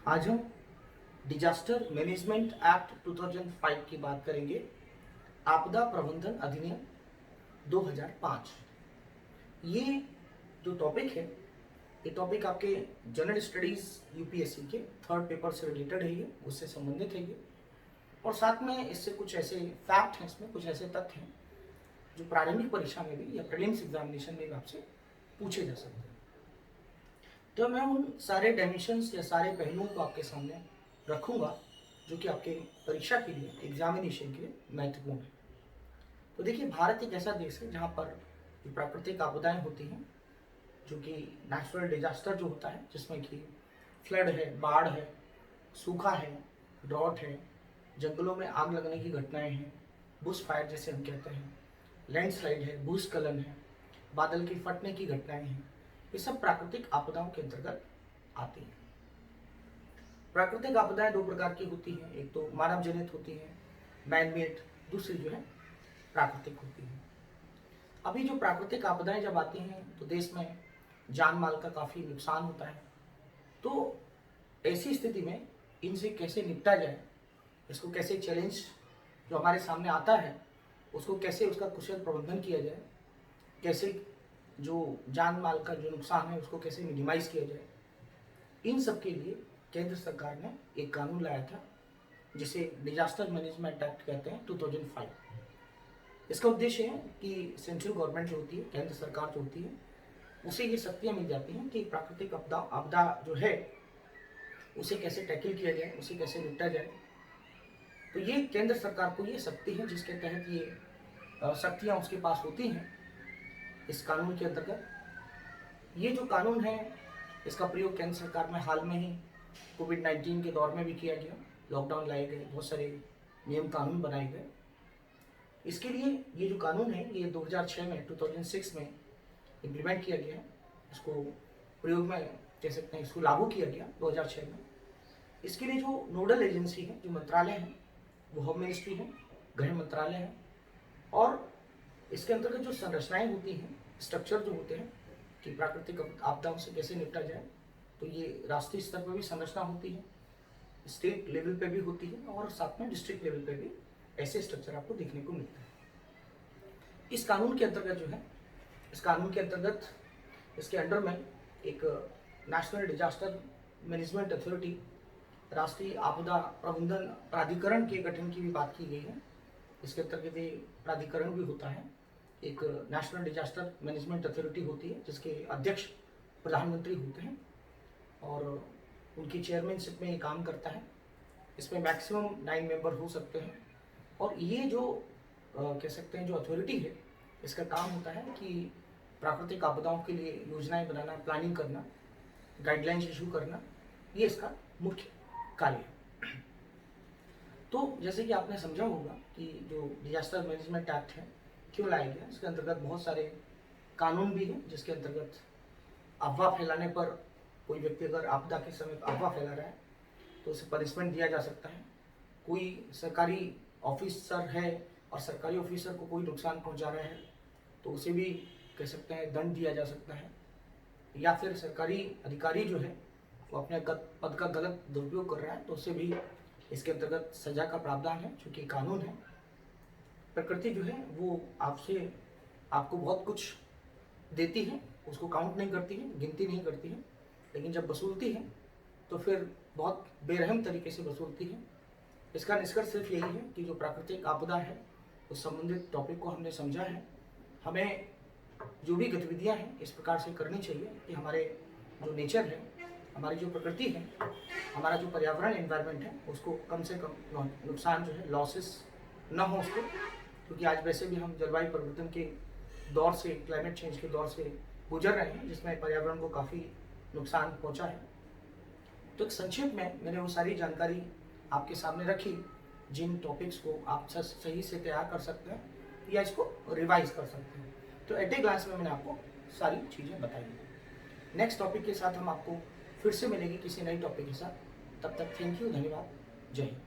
आज हम disaster management act 2005 की बात करेंगे। आपदा प्रबंधन अधिनियम 2005। ये जो टॉपिक है, ये टॉपिक आपके जनरल स्टडीज यूपीएससी के थर्ड पेपर से रिलेटेड है, ये उससे संबंधित है ये। और साथ में इससे कुछ ऐसे फैक्ट हैं, इसमें कुछ ऐसे तथ्य हैं जो प्रारंभिक परीक्षा में भी या प्रीलिम्स एग्जामिनेशन में भी आपसे पूछे जा सकते हैं। तो मैं उन सारे डायमेंशंस या सारे पहलुओं को आपके सामने रखूंगा जो कि आपके परीक्षा के लिए, एग्जामिनेशन के लिए महत्वपूर्ण है। तो देखिए, भारत एक ऐसा देश है जहाँ पर प्राकृतिक आपदाएं होती हैं, जो कि नेचुरल डिजास्टर जो होता है, जिसमें कि फ्लड है, बाढ़ है, सूखा है, ड्रॉट है, जंगलों में आग लगने की घटनाएं हैं, बुश फायर जैसे हम कहते हैं, लैंडस्लाइड है, भूस्खलन है, बादल की फटने की घटनाएं हैं। ये सब प्राकृतिक आपदाओं के अंतर्गत आती हैं। प्राकृतिक आपदाएं दो प्रकार की होती हैं, एक तो मानव जनित होती है, मैन मेड, दूसरी जो है प्राकृतिक होती है। अभी जो प्राकृतिक आपदाएं जब आती हैं तो देश में जान माल का काफ़ी नुकसान होता है। तो ऐसी स्थिति में इनसे कैसे निपटा जाए, इसको कैसे चैलेंज जो हमारे सामने आता है उसको कैसे उसका कुशल प्रबंधन किया जाए, कैसे जो जान माल का जो नुकसान है उसको कैसे मिनिमाइज किया जाए, इन सब के लिए केंद्र सरकार ने एक कानून लाया था जिसे डिजास्टर मैनेजमेंट एक्ट कहते हैं 2005। इसका उद्देश्य है कि सेंट्रल गवर्नमेंट जो होती है, केंद्र सरकार जो होती है, उसे ये शक्तियाँ मिल जाती हैं कि प्राकृतिक आपदा जो है उसे कैसे टैकल किया जाए, उसे कैसे निपटा जाए। तो ये केंद्र सरकार को ये शक्ति है जिसके तहत ये शक्तियाँ उसके पास होती हैं इस कानून के अंतर्गत। ये जो कानून है इसका प्रयोग केंद्र सरकार में हाल में ही कोविड-19 के दौर में भी किया गया। लॉकडाउन लाए गए, बहुत सारे नियम कानून बनाए गए। इसके लिए ये जो कानून है ये 2006 में इम्प्लीमेंट किया गया है। इसको प्रयोग में कह सकते हैं, इसको लागू किया गया 2006 में। इसके लिए जो नोडल एजेंसी है, जो मंत्रालय है, वो होम मिनिस्ट्री है, गृह मंत्रालय है। और इसके अंतर्गत जो संरचनाएं होती हैं, स्ट्रक्चर जो होते हैं कि प्राकृतिक आपदाओं से कैसे निपटा जाए, तो ये राष्ट्रीय स्तर पर भी संरचना होती है, स्टेट लेवल पे भी होती है और साथ में डिस्ट्रिक्ट लेवल पे भी ऐसे स्ट्रक्चर आपको देखने को मिलते हैं। इस कानून के अंतर्गत जो है, इस कानून के अंतर्गत इसके अंडर में एक नेशनल डिजास्टर मैनेजमेंट अथॉरिटी, राष्ट्रीय आपदा प्रबंधन प्राधिकरण के गठन की भी बात की गई है। इसके अंतर्गत ये प्राधिकरण भी होता है। एक नेशनल डिजास्टर मैनेजमेंट अथॉरिटी होती है जिसके अध्यक्ष प्रधानमंत्री होते हैं और उनकी चेयरमैनशिप में ये काम करता है। इसमें मैक्सिमम 9 मेंबर हो सकते हैं। और ये जो कह सकते हैं जो अथॉरिटी है, इसका काम होता है कि प्राकृतिक आपदाओं के लिए योजनाएं बनाना, प्लानिंग करना, गाइडलाइंस इशू करना, ये इसका मुख्य कार्य है। तो जैसे कि आपने समझा होगा कि जो डिजास्टर मैनेजमेंट एक्ट है क्यों लाया गया, इसके अंतर्गत बहुत सारे कानून भी हैं जिसके अंतर्गत अफवाह फैलाने पर, कोई व्यक्ति अगर आपदा के समय अफवाह फैला रहा है तो उसे पनिशमेंट दिया जा सकता है। कोई सरकारी ऑफिसर है और सरकारी ऑफिसर को कोई नुकसान पहुंचा रहा है तो उसे भी कह सकते हैं दंड दिया जा सकता है। या फिर सरकारी अधिकारी जो है वो अपने पद का गलत दुरुपयोग कर रहा है तो उसे भी इसके अंतर्गत सजा का प्रावधान है, चूँकि कानून है। प्रकृति जो है वो आपको बहुत कुछ देती है, उसको काउंट नहीं करती है, गिनती नहीं करती है, लेकिन जब वसूलती है तो फिर बहुत बेरहम तरीके से वसूलती है। इसका निष्कर्ष सिर्फ यही है कि जो प्राकृतिक आपदा है उस संबंधित टॉपिक को हमने समझा है। हमें जो भी गतिविधियां हैं इस प्रकार से करनी चाहिए कि हमारे जो नेचर है, हमारी जो प्रकृति है, हमारा जो पर्यावरण एनवायरनमेंट है, उसको कम से कम नुकसान जो है, लॉसेस ना हो उसको, क्योंकि आज वैसे भी हम जलवायु परिवर्तन के दौर से, क्लाइमेट चेंज के दौर से गुजर रहे हैं जिसमें पर्यावरण को काफ़ी नुकसान पहुंचा है। तो एक संक्षेप में मैंने वो सारी जानकारी आपके सामने रखी जिन टॉपिक्स को आप सही से तैयार कर सकते हैं या इसको रिवाइज कर सकते हैं। तो एट ए ग्लांस में मैंने आपको सारी चीज़ें बताई। नेक्स्ट टॉपिक के साथ हम आपको फिर से मिलेंगे किसी नई टॉपिक के साथ। तब तक थैंक यू, धन्यवाद, जय हिंद।